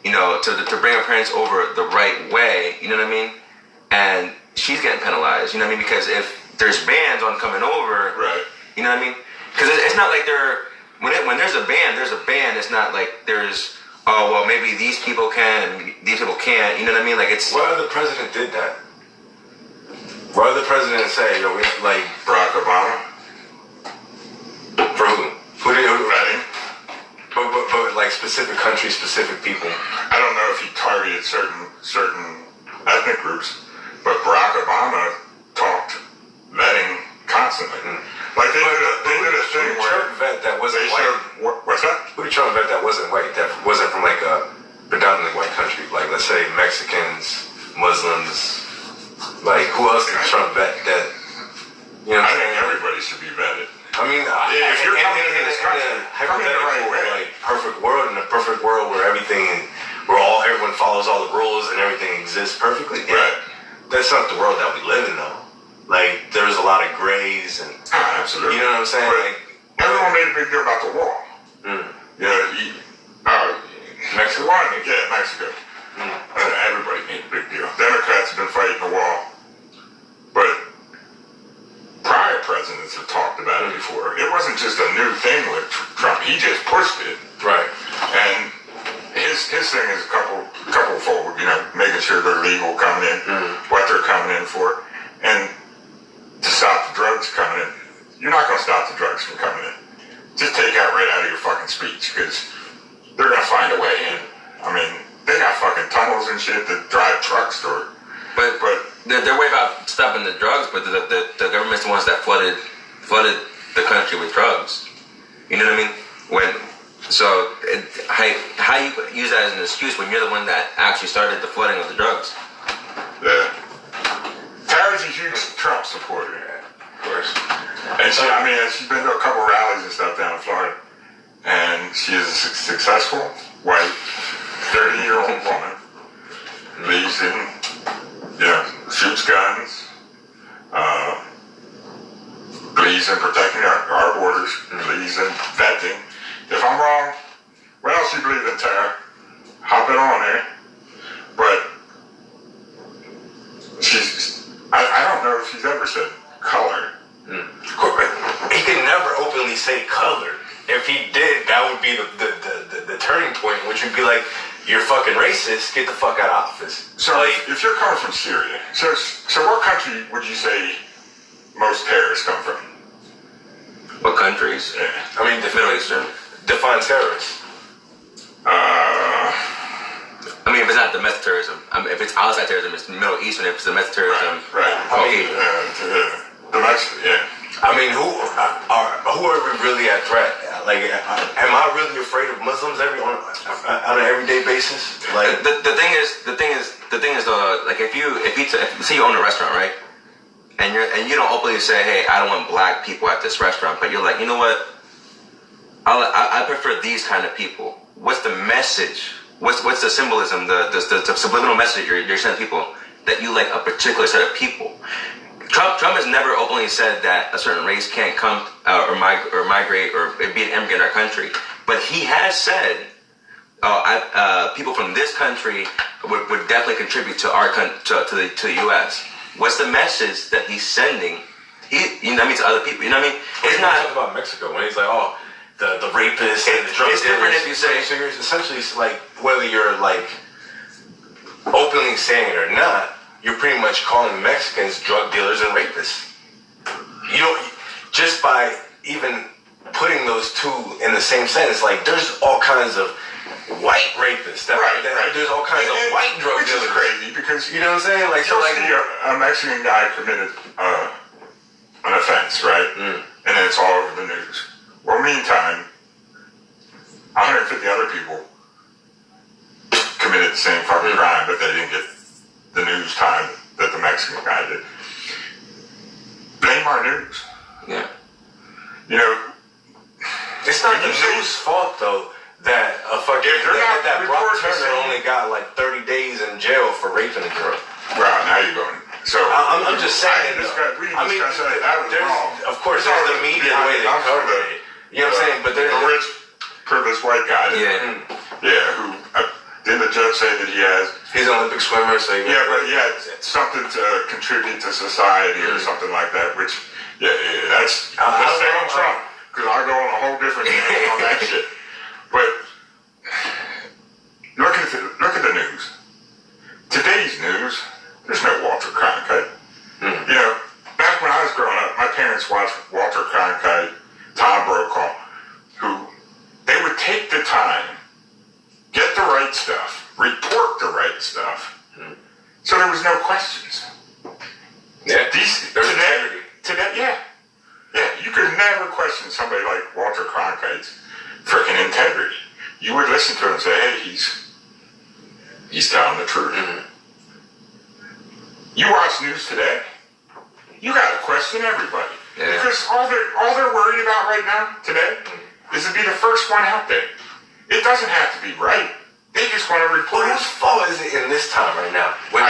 bring her parents over the right way. You know what I mean? And she's getting penalized. You know what I mean? Because if there's bans on coming over, right? You know what I mean? Because it's not like when there's a ban, there's a ban. It's not like there's, oh, well, maybe these people can and these people can't. You know what I mean? Like, it's... What other president did that? What other president say, yo, we like Barack Obama? For who? Who Vetting. But like specific countries, specific people. I don't know if he targeted certain ethnic groups, but Barack Obama talked vetting constantly. Like they did a thing where Trump vet that wasn't white. What's that? Who did Trump vet that wasn't white? That wasn't from like a predominantly white country. Like, let's say Mexicans, Muslims. Like, who else did Trump vet that? You know, I think everybody should be vetted. I mean, if you're coming into this country, come in the right way. Like, perfect world, in a perfect world where everyone follows all the rules and everything exists perfectly. Yeah, right. That's not the world that we live in, though. Like, there's a lot of grays and absolutely. You know what I'm saying? But like, everyone made a big deal about the wall. Mexico. Mexico. Everybody made a big deal. Democrats have been fighting the wall, but prior presidents have talked about it before. It wasn't just a new thing with Trump. He just pushed it. Right. And his thing is a couple fold, making sure they're legal coming in, what they're coming in for, and to stop the drugs coming in. You're not going to stop the drugs from coming in. Just take that right out of your fucking speech, because they're going to find a way in. I mean, they got fucking tunnels and shit that drive trucks through. But they're worried about stopping the drugs, but the government's the ones that flooded the country with drugs. You know what I mean? How you use that as an excuse when you're the one that actually started the flooding of the drugs? Yeah. Tara's a huge Trump supporter. Of course. And she's been to a couple rallies and stuff down in Florida. And she is a successful, white, 30-year-old woman. Believes in, shoots guns. Believes in protecting our borders. Believes in vetting. If I'm wrong, what else you believe in, Tara? Hop it on there. But he's ever said color. He could never openly say color. If he did, that would be the turning point, which would be like, you're fucking racist, get the fuck out of office. So if you're coming from Syria, so what country would you say most terrorists come from? What countries? Yeah. I mean, Middle Eastern. define terrorists. I mean, if it's not domestic terrorism, if it's outside terrorism, it's Middle Eastern. If it's domestic terrorism, Right. Caucasian. Domestic, yeah. I mean, who are we really at threat? Like, am I really afraid of Muslims on an everyday basis? Like, the thing is though, like if you say you own a restaurant, right? And you don't openly say, hey, I don't want black people at this restaurant, but you're like, you know what? I prefer these kind of people. What's the message? What's the symbolism? The subliminal message you're sending people that you like a particular set of people. Trump has never openly said that a certain race can't come or migrate or be an immigrant in our country, but he has said people from this country would definitely contribute to to the U.S. What's the message that he's sending? That means to other people. You know what I mean? It's not talking about Mexico when he's like, oh, the rapists and the drug it's different dealers. if you say. So you're essentially like, whether you're like openly saying it or not, you're pretty much calling Mexicans drug dealers and rapists. You know, just by even putting those two in the same sentence, like there's all kinds of white rapists. Right. There's all kinds of white drug which dealers. is crazy because You know what I'm saying? Like, so you'll like, see a Mexican guy committed an offense, right? And then it's all over the news. Well, meantime, 150 other people committed the same fucking crime, but they didn't get the news time that the Mexican guy did. Blame our news. Yeah. You know, it's not the news' fault though that a fucking If they're not that Brock reporting Turner the same- only got like 30 days in jail for raping a girl. well, now you're going. So I'm just saying. We didn't discuss that was there's, wrong. of course, there's the media the way they cover it. You know what I'm saying? But there's a rich, privileged white guy. Who didn't the judge say that he has? He's an Olympic swimmer, so But he had something to contribute to society or something like that. Which, that's let's stay on Trump because I'll go on a whole different thing on that shit. But look at the news. Today's news. There's no Walter Cronkite. You know, back when I was growing up, my parents watched Walter Cronkite, Tom Brokaw, who they would take the time, get the right stuff, report the right stuff, so there was no questions. Yeah, Today, you could never question somebody like Walter Cronkite's freaking integrity. You would listen to him and say, hey, he's telling the truth. You watch news today, you gotta question everybody. Yeah. Because all they're worried about right now, today, is to be the first one out there. It doesn't have to be right. They just want to report. Whose fault is it in this time right now? When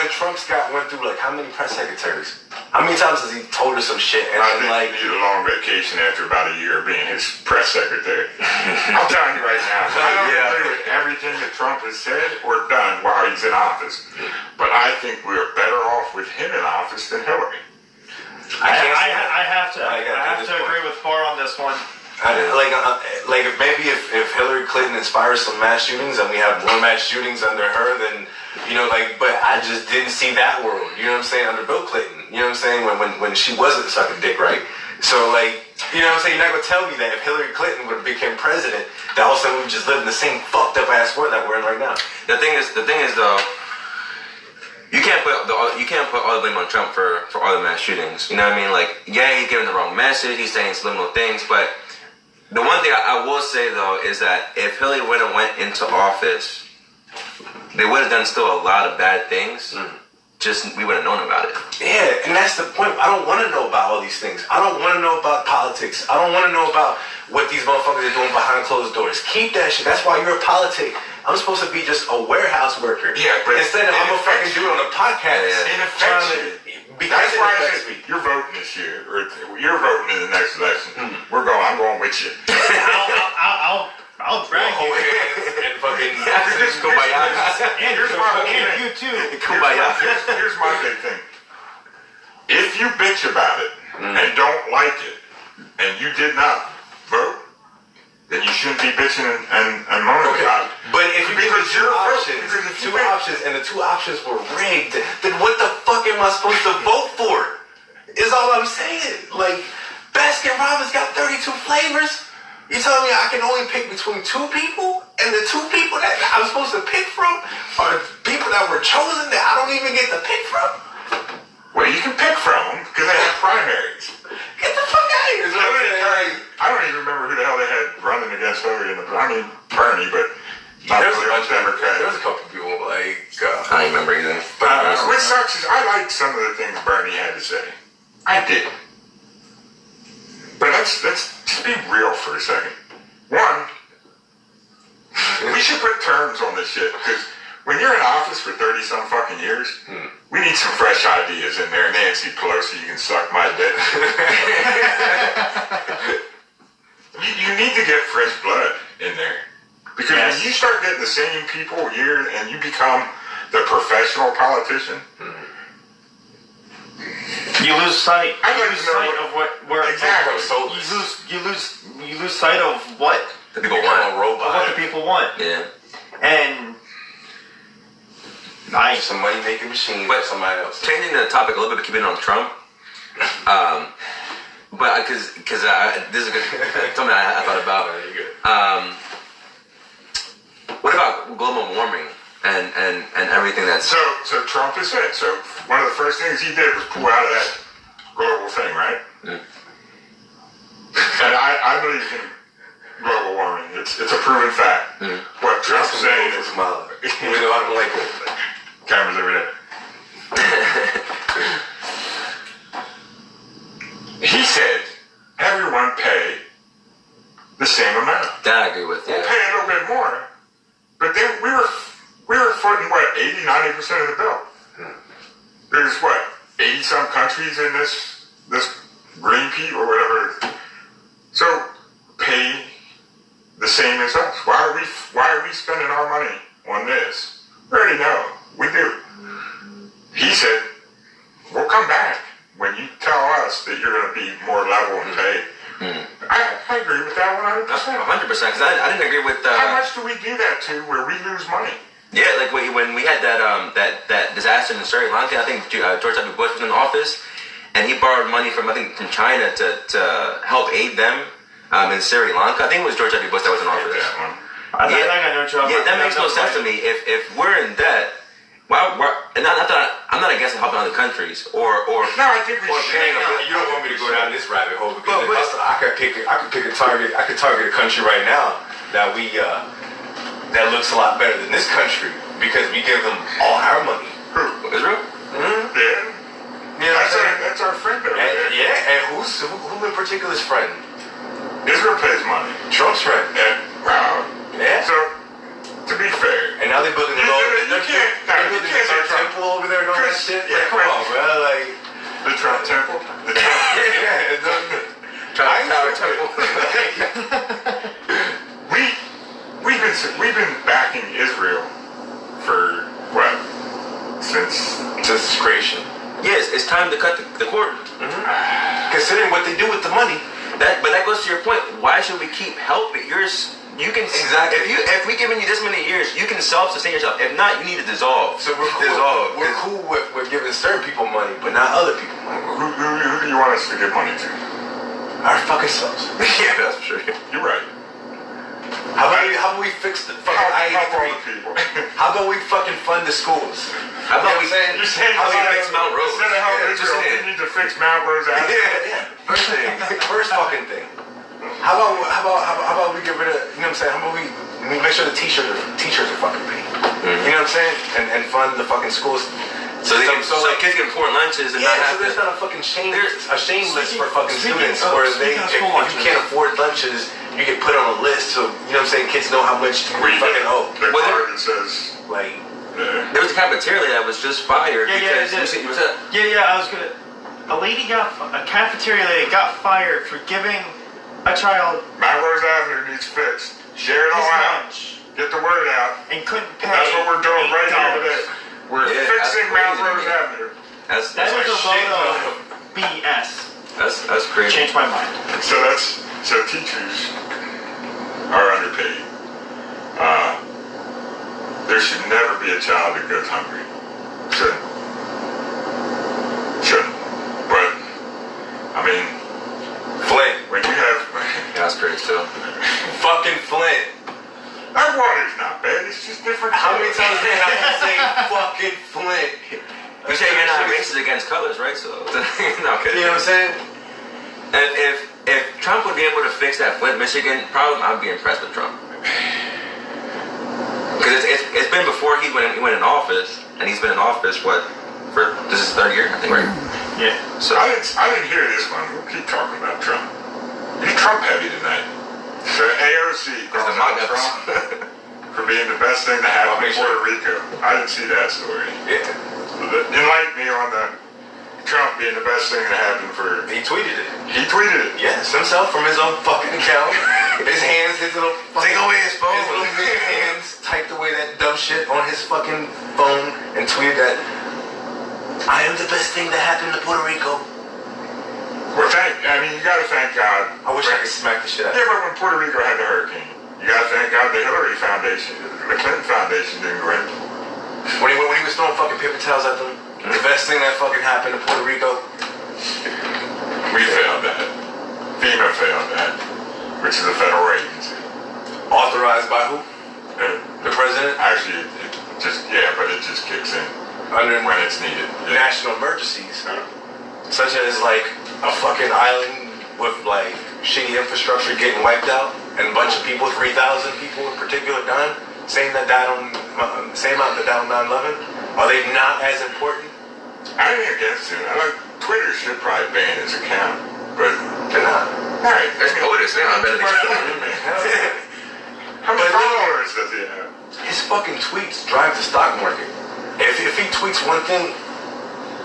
Trump's went through like how many press secretaries? How many times has he told us some shit? And I think like, he needed a long vacation after about a year of being his press secretary. I'm telling you right now, I don't agree with everything that Trump has said or done while he's in office. But I think we're better off with him in office than Hillary. I have to agree with Bar on this one. If Hillary Clinton inspires some mass shootings and we have more mass shootings under her, then but I just didn't see that world. You know what I'm saying? Under Bill Clinton, you know what I'm saying? When she wasn't sucking dick, right? So you know what I'm saying? You're not gonna tell me that if Hillary Clinton would have became president, that all of a sudden we would just live in the same fucked up ass world that we're in right now. The thing is though, you can't put all the blame on Trump for all the mass shootings. You know what I mean? Like, yeah, he's giving the wrong message. He's saying subliminal things, but the one thing I will say though is that if Hillary would have went into office, they would have done still a lot of bad things. Just we would have known about it. Yeah, and that's the point. I don't want to know about all these things. I don't want to know about politics. I don't want to know about what these motherfuckers are doing behind closed doors. Keep that shit. That's why you're a politic. I'm supposed to be just a warehouse worker. Yeah, but instead of I'm a fucking dude on a podcast. It affects you. Because That's it why I affects said me. you're voting this year, or you're voting in the next election. I'm going with you. I'll drag Hold you. hands and fucking Kumbaya. And Here's my whole and thing. you too. Kumbaya. Here's my big thing. if you bitch about it and don't like it, and you did not vote, then you shouldn't be bitching and moaning about it. But if you give me two options, and the two options were rigged, then what the fuck am I supposed to vote for? Is all I'm saying. Like, Baskin Robbins got 32 flavors. You telling me I can only pick between two people? And the two people that I'm supposed to pick from are the people that were chosen that I don't even get to pick from? Well, you can pick from them because they have primaries. Get the fuck out of here. I don't even remember who the hell they had running against Hillary. Bernie, but not There's really on Democrat. There's a couple people like... I don't remember either. What sucks is I like some of the things Bernie had to say. I did. But let's just be real for a second. One, we should put terms on this shit, because when you're in office for 30-some fucking years, we need some fresh ideas in there. Nancy Pelosi, you can suck my dick. you need to get fresh blood in there. Because when you start getting the same people year and you become the professional politician, you lose sight. Of where exactly. You lose sight of what The people want. what the people want. Yeah. And Some money-making machine But for somebody else. changing the topic a little bit, but keeping it on Trump. But because this is a good something I thought about. What about global warming and everything that's So Trump is it. So one of the first things he did was pull out of that global thing, right? And I believe in global warming. It's a proven fact. What Trump's saying is, Even though I don't like it. cameras over there. He said, everyone pay the same amount. that I agree with. We'll Yeah. pay a little bit more, but then we were footing what 80-90% of the bill. There's what 80-some countries in this green pea or whatever. So pay the same as us. Why are we spending our money on this? We already know. We do. He said, we'll come back when you tell us that you're going to be more level and pay. I agree with that 100%. 100%. Because I didn't agree with. How much do we do that to where we lose money? Yeah, like when we had that disaster in Sri Lanka, I think George W. Bush was in office, and he borrowed money from China to help aid them in Sri Lanka. I think it was George W. Bush that was in office. That one. I think I know Trump. Yeah, that makes no sense to me. If we're in debt, and not that I'm not against helping other countries or No, I think we should. You don't want me to go down this rabbit hole because I could pick a target. I could target a country right now that that looks a lot better than this country because we give them all our money. Who? Israel. Yeah. You know what I'm saying? That's our friend over there. Yeah, and who in particular's friend? Israel pays money. Trump's friend. Wow. Yeah. So, to be fair, And now they're building you can't a temple over there and all that Chris, shit. yeah, Like, come on, bro. Like, the Trump temple, the Trump. yeah, it doesn't. Tower temple. We've been backing Israel for what? Since creation. Yes, it's time to cut the cord. Considering what they do with the money. But that goes to your point. Why should we keep helping? You can Exactly. If we giving you this many years, you can self-sustain yourself. If not, you need to dissolve. So we're cool with giving certain people money, but not other people money. who do you want us to give money to? Our fucking selves. Yeah, that's for sure. You're right. How about we fix the fucking Help all I-83? the people. How about we fucking fund the schools? How about we? You're saying How about we fix instead Mount Rose? of help Yeah, Israel, just we need to fix Mount Rose. Yeah. First thing. First fucking thing. How about we get rid of, you know what I'm saying? How about we make sure the teachers are fucking paid? You know what I'm saying? And fund the fucking schools. So kids get important lunches and Yeah, not so have there's to. not a fucking shame list for fucking speaking students of- where speaking of if school you lunches. can't afford lunches, you get put on a list so, you know what I'm saying, kids know how much you fucking owe. The Well, card that says, Like, There was a cafeteria that was just fired Yeah, because it is. you said I was gonna. A cafeteria lady got fired for giving a child Mount Rose Avenue needs fixed. Share it all his out. lunch Get the word out. and couldn't pay. That's what we're doing right here $8. today. We're Yeah, fixing that's Mount crazy. Rose Avenue. That's That is a shit load of BS. that's crazy. Changed my mind. So teachers are underpaid. There should never be a child that goes hungry. Shouldn't. But I mean, Flint. when you have Yeah, that's crazy too. Fucking Flint. that water's not bad. It's just different. How many times did I have to say fucking Flint? You say you're not racist against colors, right? So no, okay. You know what I'm saying? And if Trump would be able to fix that Flint, Michigan problem, I'd be impressed with Trump. Because it's been before he went in office, and he's been in office for this is his third year, I think, right? Yeah. So I didn't hear this one. We'll keep talking about Trump. You're Trump heavy tonight. So AOC calls the out MAGA. Trump for being the best thing to happen in Puerto Rico. I didn't see that story. Yeah. Enlighten me on the Trump being the best thing to happen for. He tweeted it. He tweeted it. Yes, himself from his own fucking account. His hands, his little fucking, Take away his phone. His little big hands typed away that dumb shit on his fucking phone and tweeted that I am the best thing that happened to Puerto Rico. Well, you gotta thank God. I wish I could smack the shit out of Yeah, him. but when Puerto Rico had the hurricane, you gotta thank God the Hillary Foundation, the Clinton Foundation didn't go in. When he was throwing fucking paper towels at them, the best thing that fucking happened to Puerto Rico. We failed that. FEMA failed that, which is a federal agency. Authorized by who? The president? Actually, but it just kicks in Under when it's needed. Yeah. national emergencies, such as like a fucking island with like shitty infrastructure getting wiped out, and a bunch of people, 3,000 people in particular, dying. Same amount that died on 9/11. Are they not as important? I ain't against it. Twitter should probably ban his account, but They're not. alright. There's POTUS now. I better How many followers does he have? His fucking tweets drive the stock market. If he tweets one thing,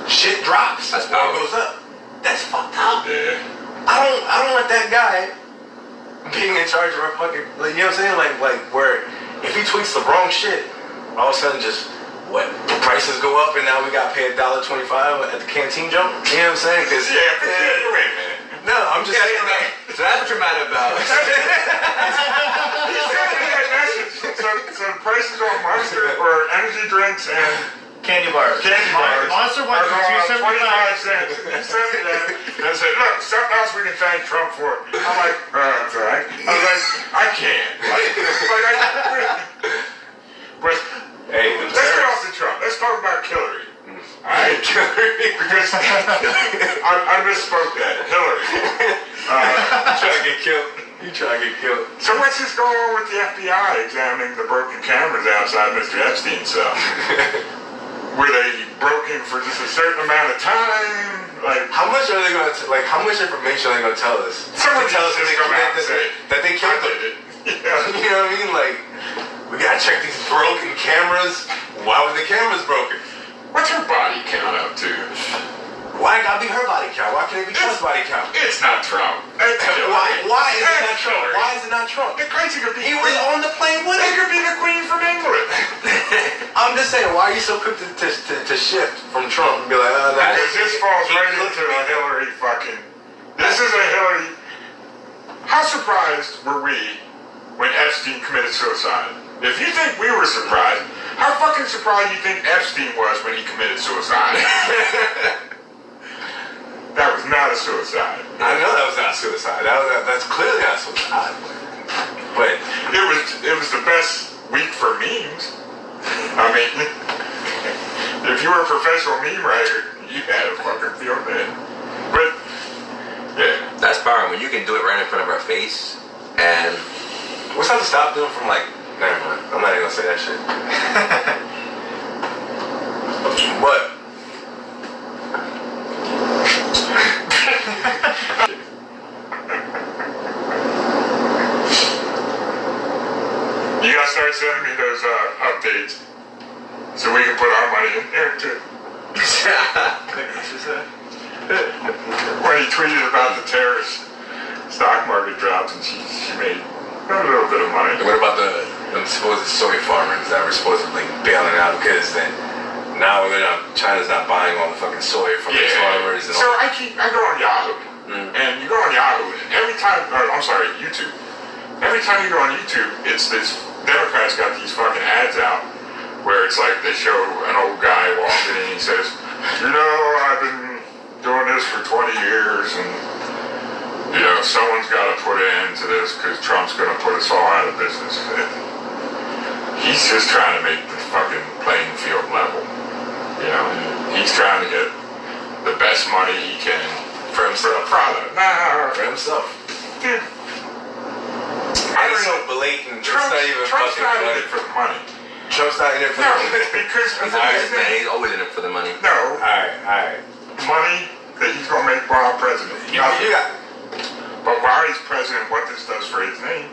shit drops. That's or power. goes up. That's fucked up. Yeah. I don't want that guy being in charge of our fucking, like, you know what I'm saying? Like where if he tweets the wrong shit, all of a sudden just what? The prices go up and now we got to pay $1.25 at the canteen jump. You know what I'm saying? Cause Wait a minute. no, I'm just saying. So that's what you're mad about. He's sending me that message. So prices on Monster or energy drinks and Candy bars. Monster went from are going up 275. 25 cents. He sent me that and said, look, something else we can thank Trump for. I'm like, that's all right. I was like, I can't. But Hey, let's get off the Trump. Let's talk about Hillary. Alright? Because I misspoke that. Hillary. You trying to get killed. You trying to get killed. So what's this going on with the FBI examining the broken cameras outside Mr. Epstein's cell? Were they broken for just a certain amount of time? Like, How much are they going to, how much information are they going to tell us? someone To tell us just that come out and say, they I killed did him. it. Yeah. You know what I mean? Like, we gotta check these broken cameras. Why were the cameras broken? What's her body count up to? Why it gotta be her body count? Why can't it be Trump's body count? It's not Trump. It's Hillary. Why is it It's not Trump? Hillary. Why is it not Trump? The crazy could be He was on the plane with It her. could be the Queen from England. I'm just saying, why are you so quick to shift from Trump and be like, oh, no, Because this falls right into a Hillary fucking. This is a Hillary. How surprised were we when Epstein committed suicide? If you think we were surprised, how fucking surprised do you think Epstein was when he committed suicide? That was not a suicide. I know that was not suicide. That's clearly not suicide. But It was the best week for memes. I mean, if you were a professional meme writer, you had a fucking field day. But yeah, That's power when you can do it right in front of our face. And what's that to stop them from never mind. I'm not even gonna say that shit. What? you gotta start sending me those updates so we can put our money in there too. When he tweeted about the terrorist stock market drops and she made a little bit of money. What about the supposed soy farmers that were supposedly bailing out because now China's not buying all the fucking soy from these farmers and So all. I go on Yahoo, and you go on Yahoo, and every time, YouTube. Every time you go on YouTube, it's this Democrats got these fucking ads out where it's like they show an old guy walking and he says, I've been doing this for 20 years and someone's got to put an end to this because Trump's going to put us all out of business. He's just trying to make the fucking playing field level. He's trying to get the best money he can for himself. For himself. Dude. It's so blatant. Trump's it's not even Trump's fucking not in funny. it for the money. Trump's not in it for the money. Because He's always in it for the money. No. Alright. Money that he's going to make while president. Yeah. But while he's president, what this does for his name,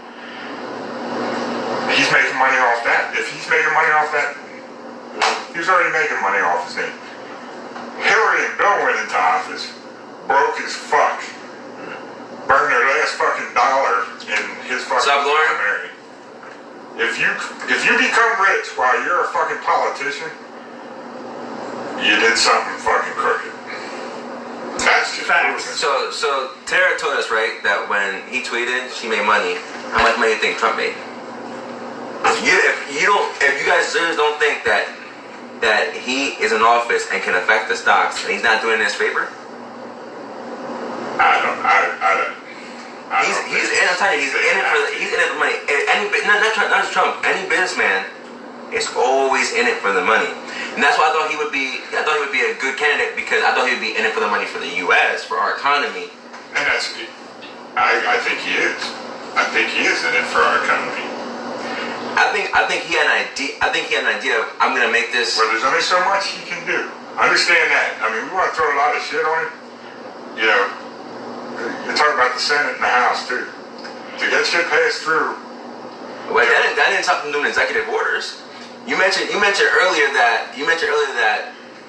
he's making money off that. If he's making money off that, he's already making money off his name. Hillary and Bill went into office, broke as fuck, burned their last fucking dollar in his fucking primary. If you become rich while you're a fucking politician, you did something fucking crooked. That's just Facts. So Tara told us, right, that when he tweeted she made money, how much money do you think Trump made? If you guys seriously don't think that he is in office and can affect the stocks and he's not doing his favor? I don't. He's in it for money. Not just Trump. Any businessman is always in it for the money, and that's why I thought he would be a good candidate, because I thought he would be in it for the money for the U.S., for our economy. And I think he is. I think he is in it for our economy. I think he had an idea. I think he had an idea of, I'm gonna make this. Well, there's only so much he can do. Understand that. I mean, we want to throw a lot of shit on him. You're talking about the Senate and the House too. To get shit passed through. Well, that didn't stop him doing executive orders. You mentioned earlier that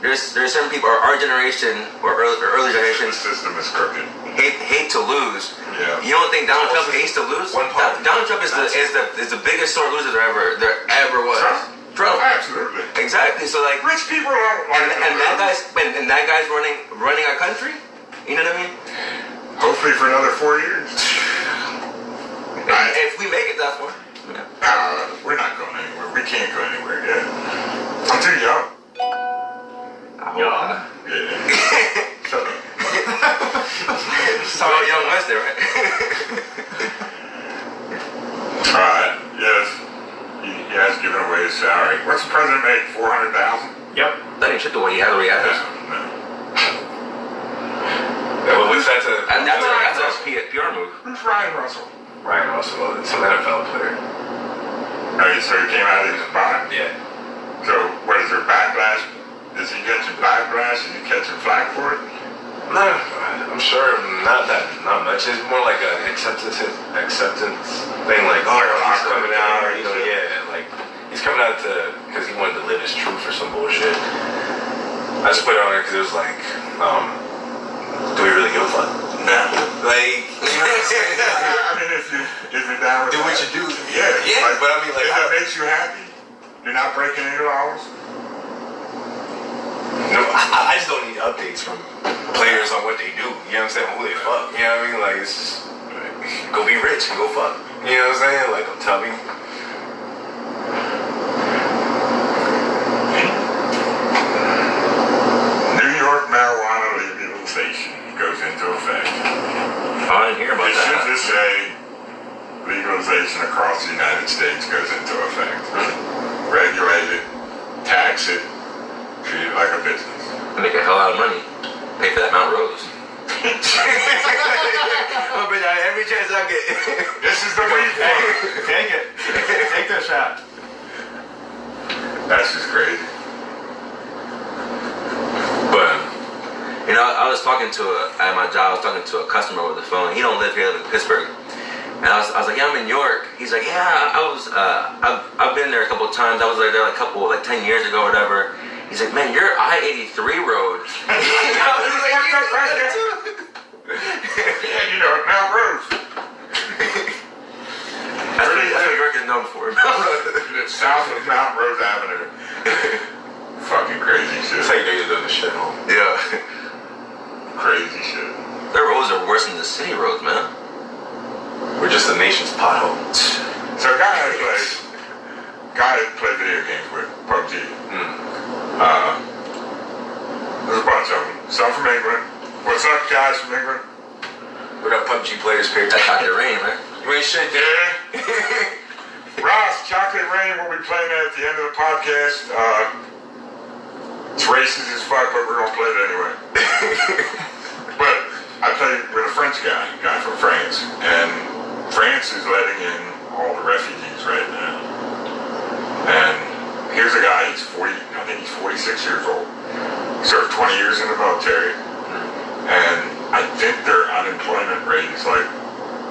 there's certain people, our generation or early generations, The system is crooked. hate to lose. Yeah. You don't think Donald Trump hates to lose? One party. Donald Trump is the biggest sore loser there ever was. Trump. Absolutely. Exactly. So like, Rich people don't like and that guy's running our country. You know what I mean? Hopefully for another 4 years. If we make it that far. We're not going anywhere. We can't go anywhere yet. I'm too young. Yeah. Yeah. Shut up. So young was there, right? Alright, yes. He has given away his salary. What's the president make? $400,000? Yep. That ain't shit the way he has. No. Well, what's that to? And that's a PR move. Who's Ryan Russell? Ryan Russell, it's an NFL player. So he came out of his bond? Yeah. So what is there backlash? Is he catching backlash? Is he catching flack for it? No, I'm sure not much. It's more like an acceptance thing, like, oh, he's coming out, like he's coming out because he wanted to live his truth or some bullshit. I just put it on there because it was like, do we really give a fuck? No. Like, you know what I'm saying? I mean, if you're down with Do what that, you do. Yeah. Yeah, but I mean, like, if it makes you happy, you're not breaking any laws. no, I just don't need updates from players on what they do. You know what I'm saying? Who they fuck. You know what I mean? Like, it's just, go be rich and go fuck. You know what I'm saying? Like, don't tell me. New York marijuana legalization goes into effect. I didn't hear about It should that. just say legalization across the United States goes into effect. Regulate it, tax it, treat it like a business. Make a hell out of money. Pay for that Mount Rose. I'll bring that every chance I get. This is the weed thing. Take it. Take the shot. That's just crazy. But I was talking at my job. I was talking to a customer over the phone. He don't live here. He lives in Pittsburgh. And I was like, yeah, I'm in York. He's like, yeah, I've been there a couple of times. I was there like 10 years ago or whatever. He's like, man, you're I-83 road. I was like, Yeah, Mount Rose. that's what York is known for. It's south of Mount Rose Avenue. Fucking crazy. shit home. Yeah. Crazy shit. Their roads are worse than the city roads, man. We're just the nation's pothole. So a guy I play video games with, PUBG. There's a bunch of them. Some from England. What's up, guys from England? What up, PUBG players? That chocolate rain, man. You ain't shit, Yeah. Ross, Chocolate Rain will be playing that at the end of the podcast. It's racist as fuck, but we're gonna play it anyway. But I played with a French guy from France, and France is letting in all the refugees right now. And here's a guy, he's 40, I think he's 46 years old. He served 20 years in the military, and I think their unemployment rate is like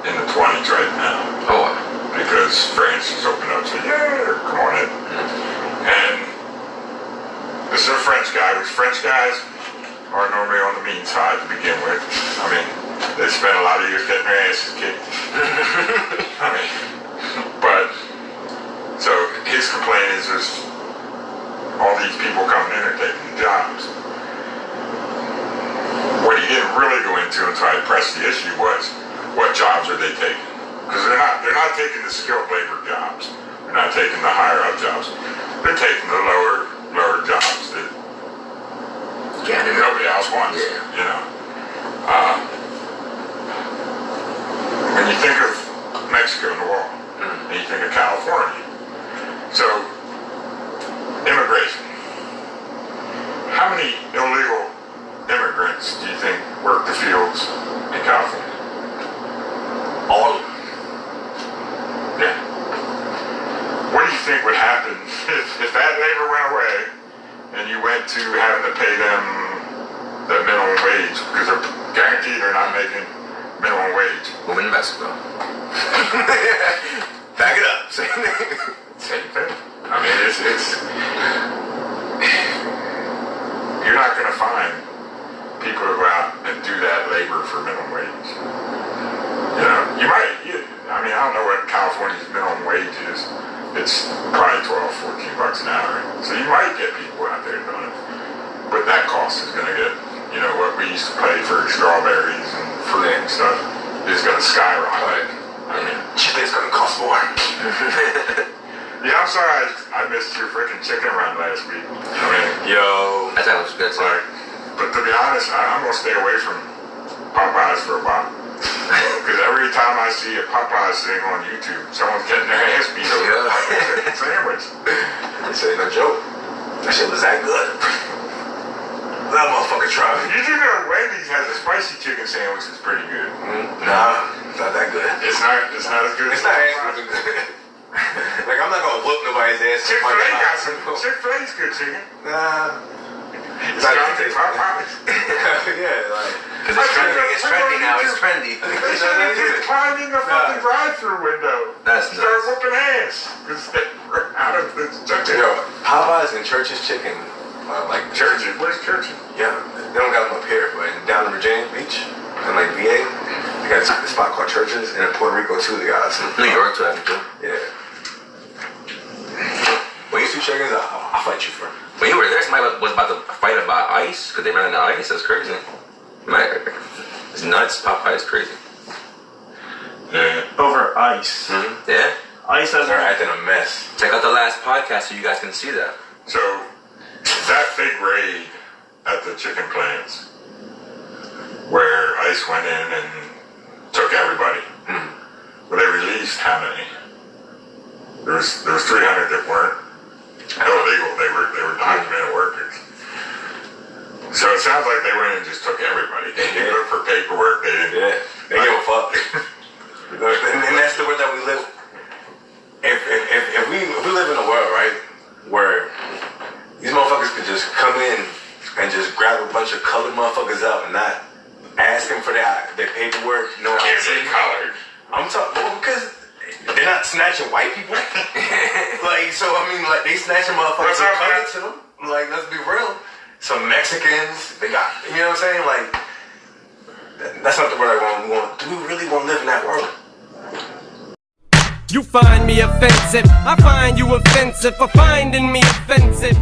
in the 20s right now. Oh, wow. Because France is open up, so yeah, come on in. And this is a French guy, which French guys are normally on the mean side to begin with. I mean, they spend a lot of years getting their asses kicked. I mean, but, so his complaint is there's all these people coming in and taking jobs. What he didn't really go into until I pressed the issue was, what jobs are they taking? Because they're not taking the skilled labor jobs. They're not taking the higher up jobs. They're taking the lower jobs that nobody else wants. Yeah. You know. When you think of Mexico and the wall, and you think of California, so immigration. How many illegal immigrants do you think work the fields in California? All of them. Yeah. What do you think would happen if that labor went away and you went to having to pay them the minimum wage because they're guaranteed they're not making minimum wage? Moving to Mexico. Back it up. Same thing. I mean, it's you're not going to find people to go out and do that labor for minimum wage. You know, you might. I mean, I don't know what California's minimum wage is. It's probably $12, $14 an hour. So you might get people out there doing it. But that cost is going to get, you know, what we used to pay for strawberries and fruit and stuff is going to skyrocket. I mean, Chicken's gonna cost more. yeah, I'm sorry I missed your freaking chicken run last week. I mean, Yo. I thought it was good, sorry. but to be honest, I'm going to stay away from Popeyes for a while. Because every time I see a Popeyes thing on YouTube, someone's getting their ass beat over a sandwich. This ain't no joke. That shit was that good. That motherfucker tried. You do know Wendy's has a spicy chicken sandwich that's pretty good. Nah, it's not that good. It's not as good It's as not as good. Like, I'm not gonna whoop nobody's ass. Chick-fil-A got some. Chick-fil-A's good chicken. Nah. It's not Popeyes. Yeah, like. Because it's trendy now, it's trendy. They should have just climbed in the fucking drive-through window. That's Start nuts. whooping ass. Because they were out of the chicken. Yo, Popeyes and Church's chicken, like Churches? Where's Churches? yeah, they don't got them up here, but down in Virginia Beach and like VA, they got this spot called Church's, and in Puerto Rico too, they got some. New York too, I think too. Yeah. When you see chickens, I'll fight you for it. When you were there, somebody was about to fight about ice because they ran out of ice. That's crazy. Man, it's nuts. Popeye is crazy. Yeah. Over ice. Yeah. Ice has They're acting a mess. Check out the last podcast so you guys can see that. So, that big raid at the chicken plants where ICE went in and took everybody. Well, they released how many? There was 300 that weren't illegal. They were documented workers. So it sounds like they went and just took everybody. They didn't look for paperwork. They didn't. Yeah, they give a fuck. and that's the world that we live. If we live in a world, right, where these motherfuckers could just come in and just grab a bunch of colored motherfuckers up and not ask them for their paperwork, no Can't ID. say colored. I'm talking because they're not snatching white people. Like, so I mean, like they snatching motherfuckers What's up, coming man? to them. Like, let's be real. Some Mexicans, they got, you know what I'm saying? Like, that's not the world I want. Do we really want to live in that world? You find me offensive, I find you offensive for finding me offensive.